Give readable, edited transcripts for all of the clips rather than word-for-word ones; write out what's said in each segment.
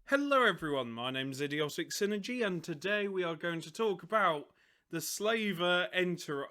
Hello everyone, my name's Idiotic Synergy and today we are going to talk about the Slaver Entourage?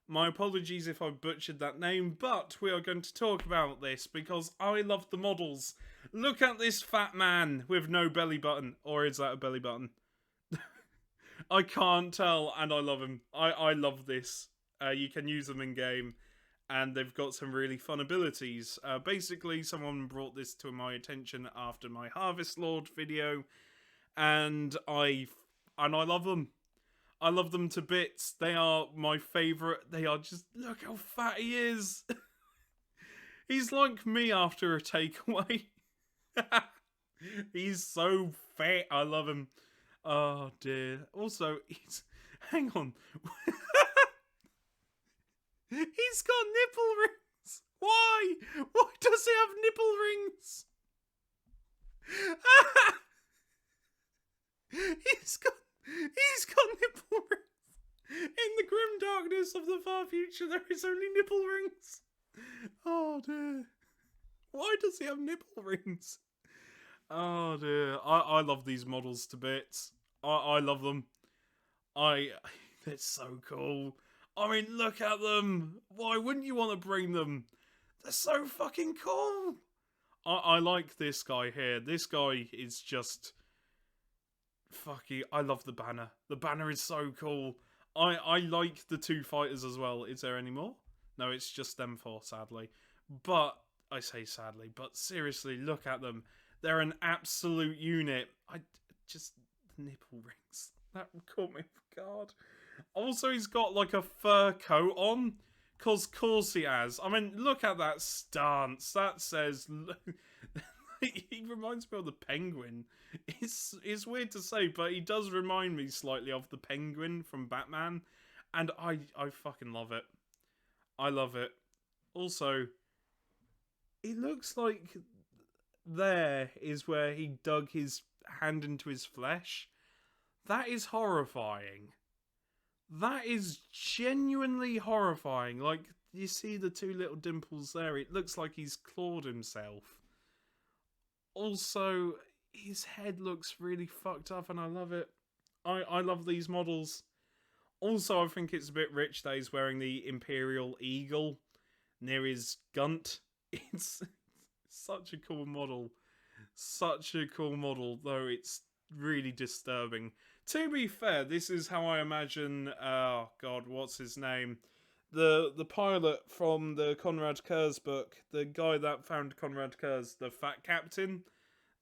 My apologies if I butchered that name, but we are going to talk about this because I love the models. Look at this fat man with no belly button, or is that a belly button? I can't tell and I love him. I love this. You can use them in game. And they've got some really fun abilities. Basically, someone brought this to my attention after my Harvest Lord video, and I love them. I love them to bits. They are my favourite. They are just, look how fat he is. He's like me after a takeaway. He's so fat. I love him. Oh dear. Also, hang on. He's got nipple rings. Why? Why does he have nipple rings? he's got nipple rings. In the grim darkness of the far future, there is only nipple rings. Oh dear. Why does he have nipple rings? Oh dear. I love these models to bits. I love them. They're so cool. I mean, look at them. Why wouldn't you want to bring them? They're so fucking cool. I like this guy here. This guy is just... fucking... I love the banner. The banner is so cool. I like the two fighters as well. Is there any more? No, it's just them four, sadly. But, I say sadly, but seriously, look at them. They're an absolute unit. Just... nipple rings. That caught me off guard. Also, he's got like a fur coat on. Cause course he has. I mean, look at that stance. That says... he reminds me of the penguin. It's weird to say, but he does remind me slightly of the penguin from Batman. And I fucking love it. I love it. Also, it looks like there is where he dug his hand into his flesh. That is horrifying. That is genuinely horrifying. Like, you see the two little dimples there. It looks like he's clawed himself. Also, his head looks really fucked up and I love it. I love these models. Also, I think it's a bit rich that he's wearing the Imperial Eagle near his gunt. It's such a cool model. Such a cool model, though it's really disturbing. To be fair, this is how I imagine, oh god, what's his name? The pilot from the Conrad Kurz book, the guy that found Conrad Kurz, the fat captain.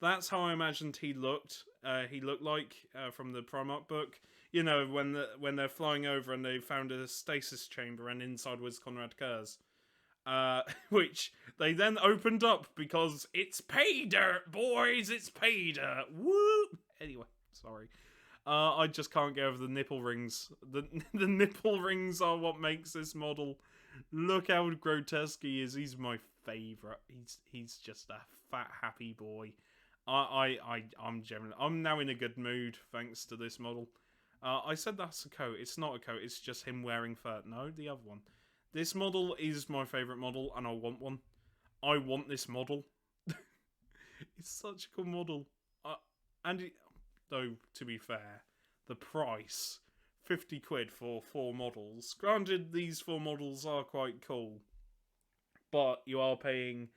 That's how I imagined he looked. He looked like from the Primarch book. You know, when they're flying over and they found a stasis chamber and inside was Conrad Kurz. Which they then opened up because it's pay dirt, boys! It's pay dirt! Woo! Anyway, sorry. I just can't get over the nipple rings. The nipple rings are what makes this model. Look how grotesque he is. He's my favourite. He's just a fat, happy boy. I'm now in a good mood thanks to this model. I said that's a coat. It's not a coat. It's just him wearing fur. No, the other one. This model is my favourite model, and I want one. I want this model. It's such a cool model. Though, to be fair, the price, 50 quid for 4 models. Granted, these 4 models are quite cool, but you are paying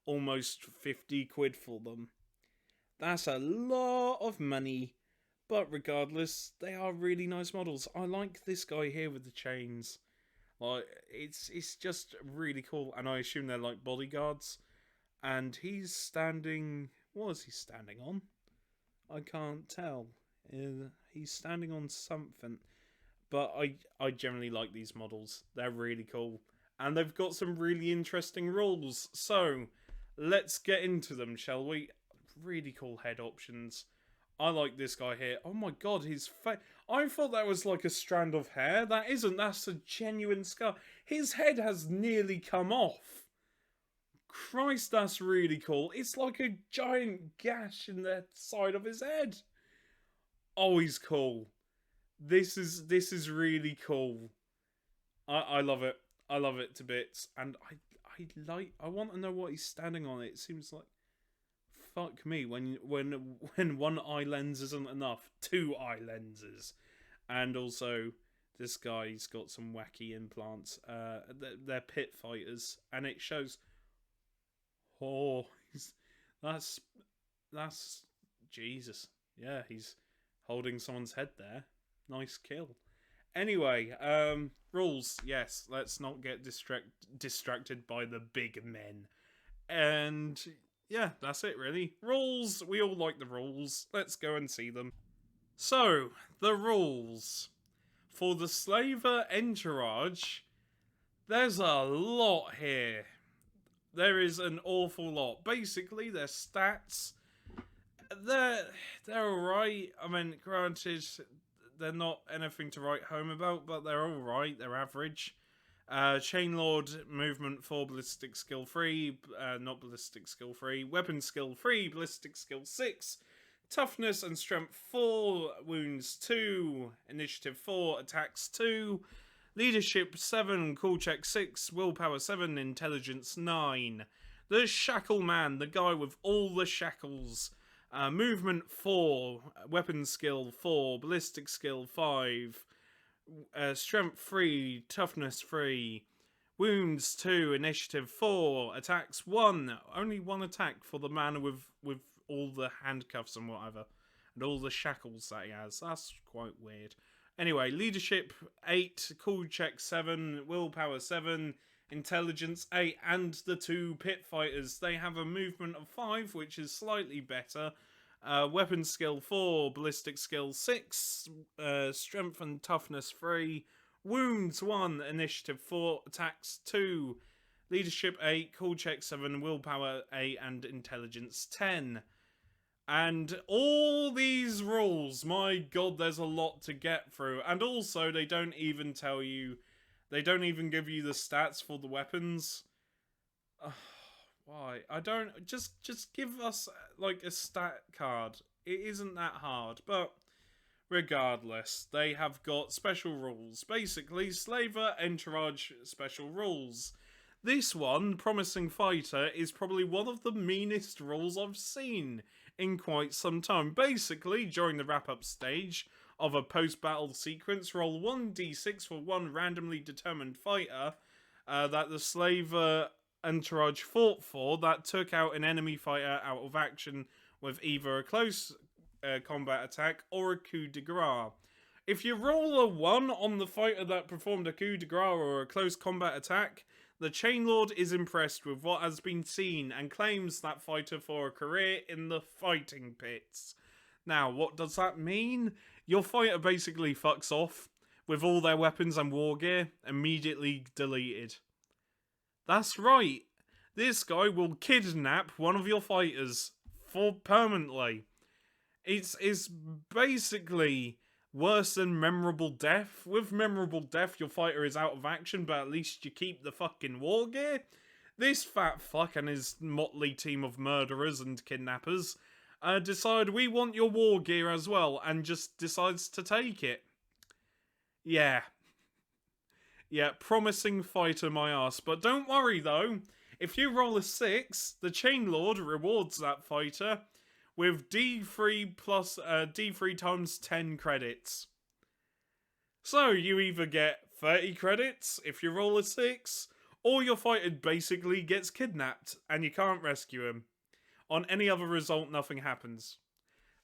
almost 50 quid for them. That's a lot of money, but regardless, they are really nice models. I like this guy here with the chains. Like, it's just really cool, and I assume they're like bodyguards. And he's standing... what is he standing on? I can't tell. He's standing on something. But I generally like these models. They're really cool. And they've got some really interesting rules. So, let's get into them, shall we? Really cool head options. I like this guy here. Oh my god, his face. I thought that was like a strand of hair. That isn't. That's a genuine scar. His head has nearly come off. Christ, that's really cool. It's like a giant gash in the side of his head. Oh, he's cool. This is really cool. I love it. I love it to bits. And I want to know what he's standing on. It seems like fuck me, when one eye lens isn't enough, 2 eye lenses. And also, this guy's got some wacky implants. They're pit fighters, and it shows. Oh, that's Jesus. Yeah, he's holding someone's head there. Nice kill. Anyway, rules. Yes, let's not get distracted by the big men. And yeah, that's it really. Rules. We all like the rules. Let's go and see them. So, the rules. For the Slaver Entourage, there's a lot here. There is an awful lot. Basically, their stats, they're alright. I mean, granted, they're not anything to write home about, but they're alright. They're average. Chainlord, movement 4, ballistic skill 3, not ballistic skill 3, weapon skill 3, ballistic skill 6, toughness and strength 4, wounds 2, initiative 4, attacks 2, leadership 7, cool check 6, willpower 7, intelligence 9. The Shackle Man, the guy with all the shackles. Movement 4, weapon skill 4, ballistic skill 5, strength 3, toughness 3, wounds 2, initiative 4, attacks 1. Only 1 attack for the man with all the handcuffs and whatever, and all the shackles that he has. That's quite weird. Anyway, leadership 8, cool check 7, willpower 7, intelligence 8, and the 2 pit fighters. They have a movement of 5, which is slightly better. Weapon skill 4, ballistic skill 6, strength and toughness 3, wounds 1, initiative 4, attacks 2, leadership 8, cool check 7, willpower 8, and intelligence 10. And all these rules, my god, there's a lot to get through. And also, they don't even tell you, they don't even give you the stats for the weapons. Why? I don't, just give us, like, a stat card. It isn't that hard, but regardless, they have got special rules. Basically, Slaver Entourage special rules. This one, Promising Fighter, is probably one of the meanest rules I've seen in quite some time. Basically, during the wrap-up stage of a post-battle sequence, roll 1d6 for one randomly determined fighter that the Slaver Entourage fought for that took out an enemy fighter out of action with either a close combat attack or a coup de grace. If you roll a 1 on the fighter that performed a coup de grace or a close combat attack, the Chainlord is impressed with what has been seen and claims that fighter for a career in the fighting pits. Now, what does that mean? Your fighter basically fucks off with all their weapons and war gear immediately deleted. That's right. This guy will kidnap one of your fighters for permanently. It's basically worse than Memorable Death. With Memorable Death, your fighter is out of action, but at least you keep the fucking war gear. This fat fuck and his motley team of murderers and kidnappers decide we want your war gear as well, and just decides to take it. Yeah. Yeah, Promising Fighter my ass. But don't worry though, if you roll a 6, the Chainlord rewards that fighter with D3 plus D3 times 10 credits. So you either get 30 credits if you roll a 6, or your fighter basically gets kidnapped and you can't rescue him. On any other result, nothing happens.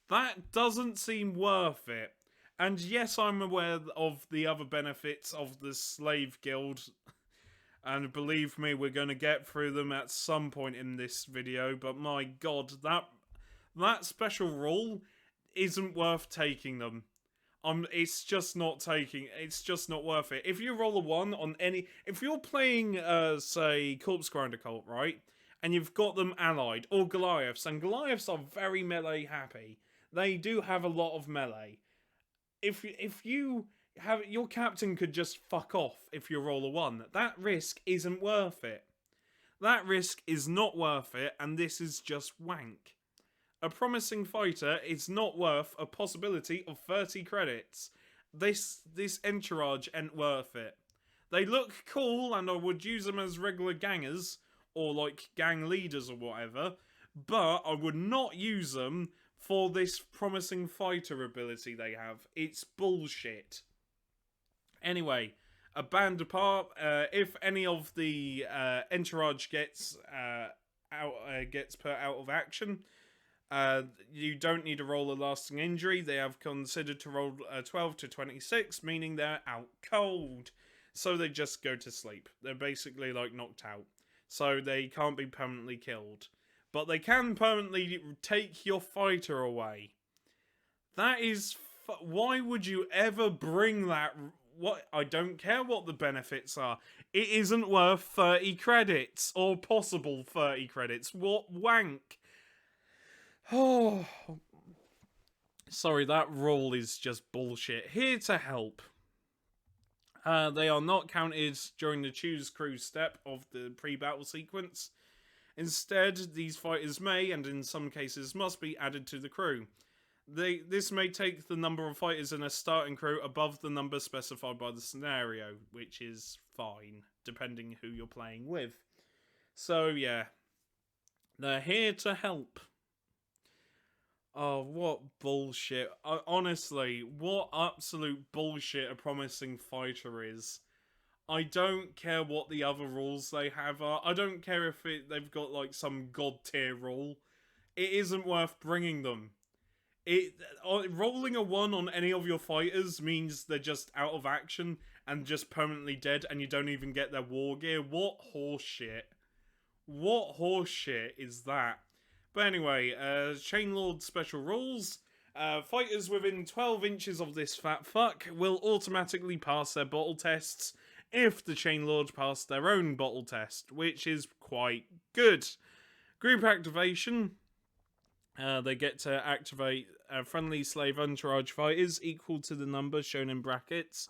That doesn't seem worth it. And yes, I'm aware of the other benefits of the Slave Guild. And believe me, we're going to get through them at some point in this video. But my god, that special rule isn't worth taking them. It's just not worth it. If you roll a 1 on any... If you're playing, say, Corpse Grinder Cult, right? And you've got them allied, or Goliaths. And Goliaths are very melee happy. They do have a lot of melee. If you have... Your captain could just fuck off if you roll a 1. That risk isn't worth it. That risk is not worth it, and this is just wank. A Promising Fighter is not worth a possibility of 30 credits. This Entourage ain't worth it. They look cool, and I would use them as regular gangers, or like gang leaders or whatever, but I would not use them for this promising fighter ability they have. It's bullshit. Anyway, a band apart. If any of the Entourage gets put out of action, you don't need to roll a lasting injury. They have considered to roll 12 to 26, meaning they're out cold. So they just go to sleep. They're basically like knocked out. So they can't be permanently killed. But they can permanently take your fighter away. That is... why would you ever bring that... what? I don't care what the benefits are. It isn't worth 30 credits. Or possible 30 credits. What wank. Oh... sorry, that rule is just bullshit. Here to help. They are not counted during the choose crew step of the pre-battle sequence. Instead, these fighters may, and in some cases must, be added to the crew. This may take the number of fighters in a starting crew above the number specified by the scenario, which is fine, depending who you're playing with. So, yeah. They're here to help. Oh, what bullshit. Honestly, what absolute bullshit a promising fighter is. I don't care what the other rules they have are. I don't care if they've got like some god tier rule. It isn't worth bringing them. Rolling a 1 on any of your fighters means they're just out of action and just permanently dead and you don't even get their war gear. What horseshit. What horseshit is that? But anyway, Chainlord special rules. Fighters within 12 inches of this fat fuck will automatically pass their bottle tests if the Chainlord passed their own bottle test, which is quite good. Group activation. They get to activate friendly slave entourage fighters equal to the number shown in brackets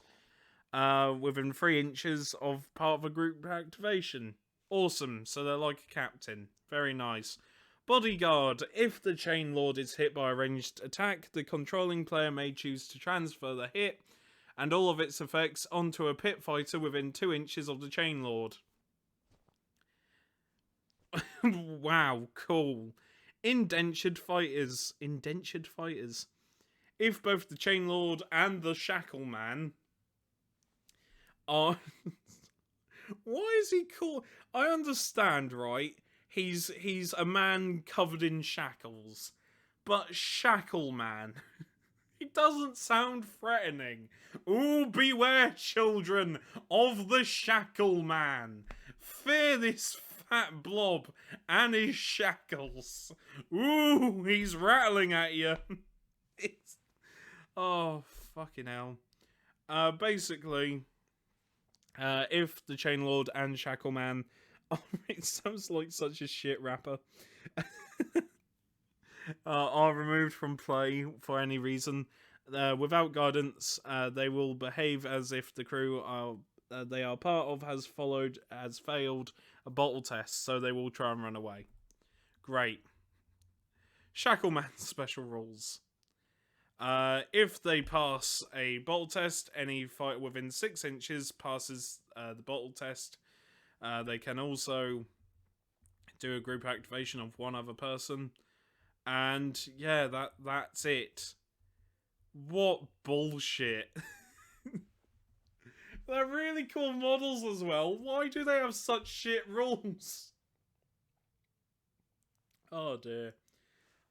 within 3 inches of part of a group activation. Awesome, so they're like a captain. Very nice. Bodyguard. If the Chainlord is hit by a ranged attack, the controlling player may choose to transfer the hit and all of its effects onto a pit fighter within 2 inches of the Chainlord. Wow, cool. Indentured fighters. Indentured fighters. If both the Chainlord and the Shackleman are... why is he called... I understand, right? He's a man covered in shackles. But Shackleman... it doesn't sound threatening. Ooh, beware, children, of the Shackleman. Fear this fat blob and his shackles. Ooh, he's rattling at you. It's... oh, fucking hell. Basically, if the Chainlord and Shackleman... oh, it sounds like such a shit rapper. Are removed from play for any reason, without guidance, they will behave as if the crew they are part of has failed a bottle test, so they will try and run away. Great. Shackleman special rules. If they pass a bottle test, any fighter within 6 inches passes the bottle test. They can also do a group activation of one other person. And yeah, that's it. What bullshit. They're really cool models as well. Why do they have such shit rules? Oh dear.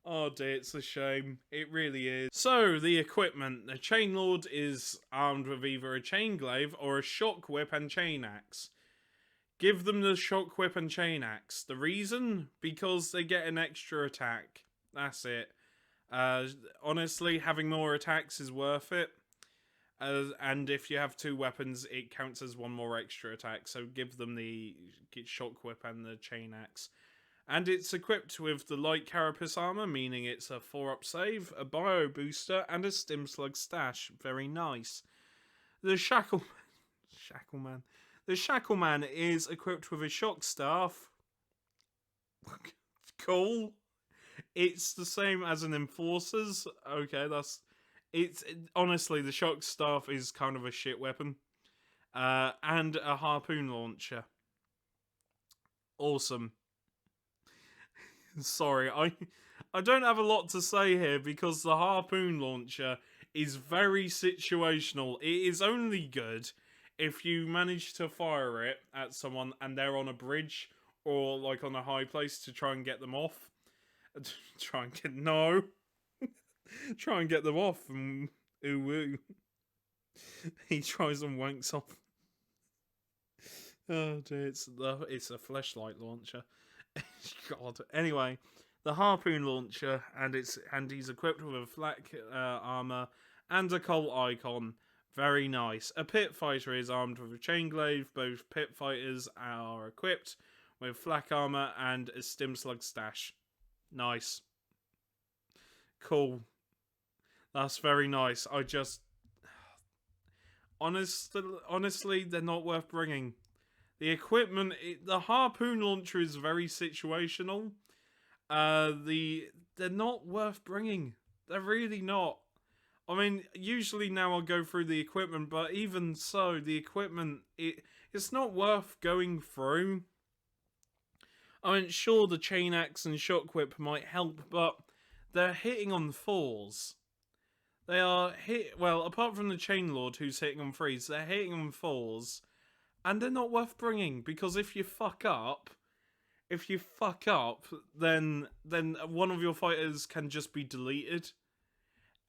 Oh dear, it's a shame. It really is. So, the equipment. The Chainlord is armed with either a chain glaive or a shock whip and chain axe. Give them the shock whip and chain axe. The reason? Because they get an extra attack. That's it. Honestly, having more attacks is worth it. And if you have 2 weapons, it counts as 1 more extra attack. So give them the shock whip and the chain axe. And it's equipped with the light carapace armor, meaning it's a 4-up save, a bio booster, and a stim slug stash. Very nice. The Shackleman. The Shackleman is equipped with a shock staff. Cool. It's the same as an Enforcer's. Okay, honestly, the shock staff is kind of a shit weapon. And a harpoon launcher. Awesome. Sorry, I don't have a lot to say here because the harpoon launcher is very situational. It is only good if you manage to fire it at someone and they're on a bridge or like on a high place to try and get them off. Try and get no. Try and get them off and ooh woo. He tries and wanks off. Oh dear, it's a fleshlight launcher. God. Anyway, the harpoon launcher and he's equipped with a flak armor and a cult icon. Very nice. A pit fighter is armed with a chain glaive. Both pit fighters are equipped with flak armor and a stim slug stash. Nice. Cool. That's very nice. I just honestly, they're not worth bringing. The equipment, the harpoon launcher is very situational. They're not worth bringing. They're really not. I mean, usually now I'll go through the equipment, but even so, the equipment, it's not worth going through. I mean, sure, the chain axe and shock whip might help, but they're hitting on 4s. They are well, apart from the chain lord who's hitting on 3s, they're hitting on 4s. And they're not worth bringing, because if you fuck up, then one of your fighters can just be deleted.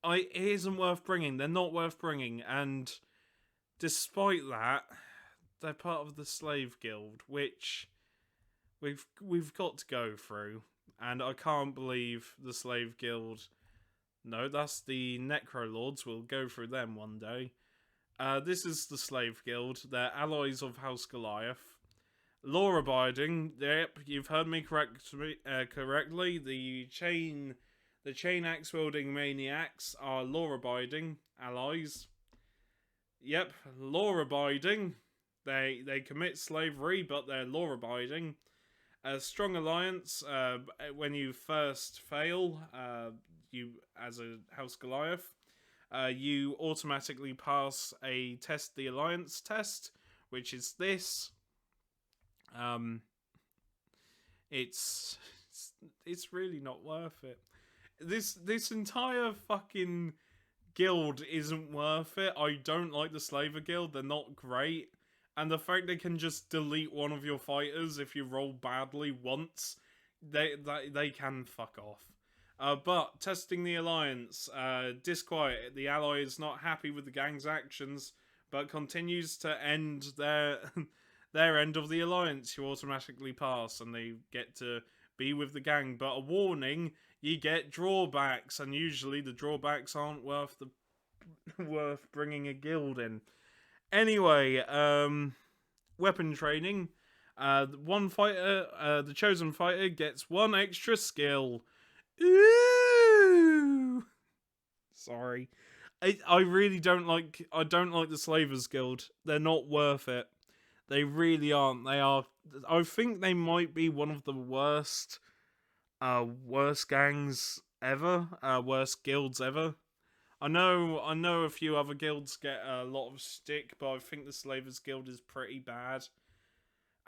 It isn't worth bringing. They're not worth bringing, and despite that, they're part of the Slave Guild, which we've got to go through. And I can't believe the Slave Guild. No, that's the Necro Lords. We'll go through them one day. This is the Slave Guild. They're allies of House Goliath. Law-abiding. Yep, you've heard me correctly. The chain axe-wielding maniacs are law-abiding allies. Yep, law-abiding. They commit slavery, but they're law-abiding. A strong alliance. When you first fail, you as a House Goliath. You automatically pass a test the alliance test, which is this. It's really not worth it. This entire fucking guild isn't worth it. I don't like the Slaver Guild. They're not great. And the fact they can just delete one of your fighters if you roll badly once, they can fuck off. But testing the alliance, disquiet. The ally is not happy with the gang's actions, but continues to end their end of the alliance. You automatically pass, and they get to be with the gang. But a warning: you get drawbacks, and usually the drawbacks aren't worth bringing a guild in. Anyway, weapon training. One fighter, the chosen fighter, gets 1 extra skill. Ooh. Sorry. I really don't like the Slavers Guild. They're not worth it. They really aren't. They are. I think they might be one of the worst gangs ever. Worst guilds ever. I know a few other guilds get a lot of stick, but I think the Slavers Guild is pretty bad.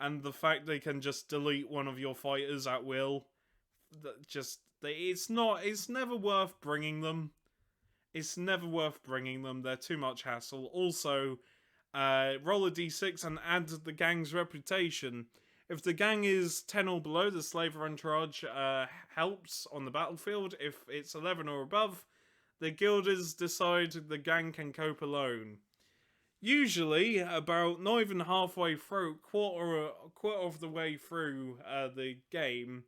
And the fact they can just delete one of your fighters at will, it's never worth bringing them. It's never worth bringing them. They're too much hassle. Also, roll a d6 and add the gang's reputation. If the gang is 10 or below, the Slaver Entourage helps on the battlefield. If it's 11 or above, the guilders decide the gang can cope alone. Usually, about not even halfway through, quarter of the way through the game,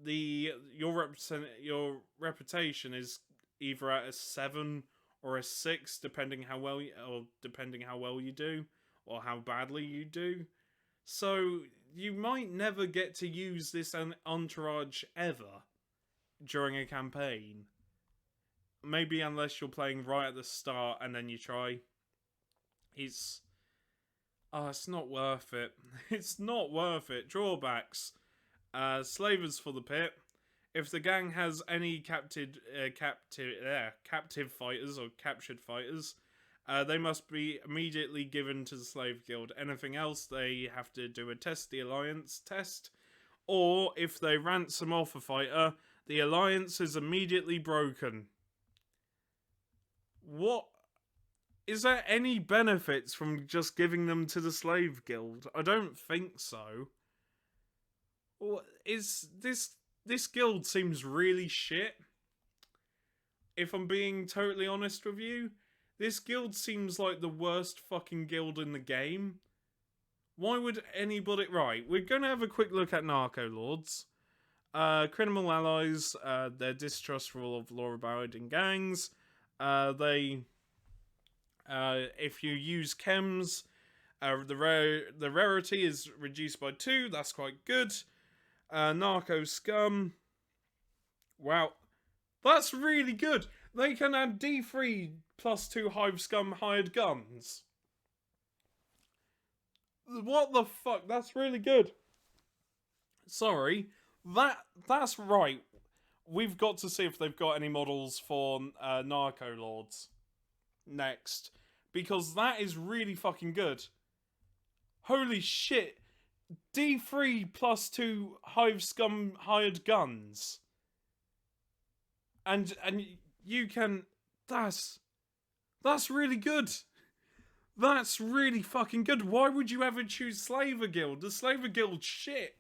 your reputation is either at a 7 or a 6, depending how well you do, or how badly you do. So you might never get to use this entourage ever during a campaign. Maybe unless you're playing right at the start and then you try. It's not worth it. It's not worth it. Drawbacks. Slavers for the pit. If the gang has any captive fighters or captured fighters, they must be immediately given to the Slave Guild. Anything else, they have to do a test the alliance test, Or if they ransom off a fighter, the alliance is immediately broken. What? Is there any benefits from just giving them to the slave guild? I don't think so. Is this guild seems really shit. If I'm being totally honest with you, this guild seems like the worst fucking guild in the game. Why would anybody... Right, we're going to have a quick look at Narco Lords. Criminal allies, they're distrustful of law-abiding gangs. If you use chems, the rarity is reduced by 2. That's quite good. Narco scum. Wow. That's really good. They can add D3 plus 2 hive scum hired guns. What the fuck? That's really good. Sorry. That's right. We've got to see if they've got any models for Narco Lords next. Because that is really fucking good. Holy shit. D3 plus 2 hive scum hired guns. And you can... That's really good. That's really fucking good. Why would you ever choose Slaver Guild? The Slaver Guild's shit.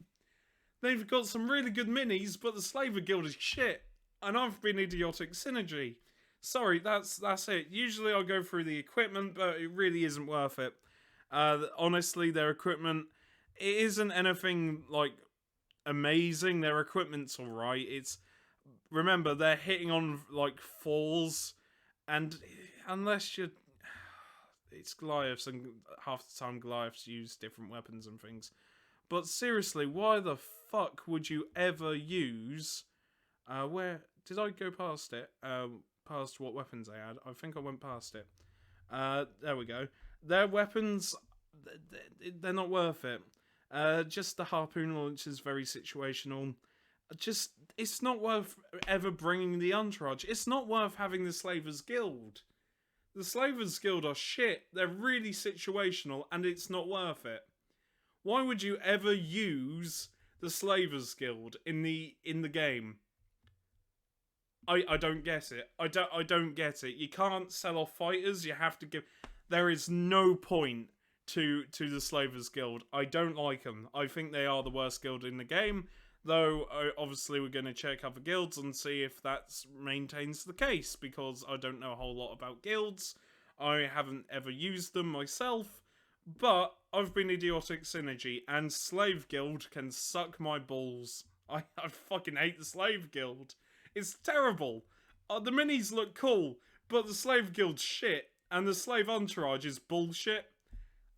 They've got some really good minis, but the Slaver Guild is shit. And I've been idiotic synergy. Sorry, that's it. Usually I'll go through the equipment, but it really isn't worth it. Honestly, their equipment, it isn't anything, like, amazing. Their equipment's alright. Remember, they're hitting on, like, 4s, and unless you're... It's Goliaths, and half the time Goliaths use different weapons and things. But seriously, why the fuck would you ever use... where... Did I go past it? Past what weapons they had? I think I went past it. There we go. Their weapons, they're not worth it. Just the harpoon launch is very situational. It's not worth ever bringing the Entourage. It's not worth having the Slavers Guild. The Slavers Guild are shit. They're really situational, and it's not worth it. Why would you ever use the Slavers Guild in the game? I don't get it. I don't get it. You can't sell off fighters. You have to give... There is no point to the Slavers Guild. I don't like them. I think they are the worst guild in the game. Though, obviously, we're going to check other guilds and see if that maintains the case, because I don't know a whole lot about guilds. I haven't ever used them myself, but I've been idiotic synergy, and Slave Guild can suck my balls. I fucking hate the Slave Guild. It's terrible. The minis look cool, but the Slave Guild's shit, and the Slave Entourage is bullshit.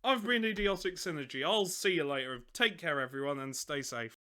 I've been idiotic synergy. I'll see you later. Take care, everyone, and stay safe.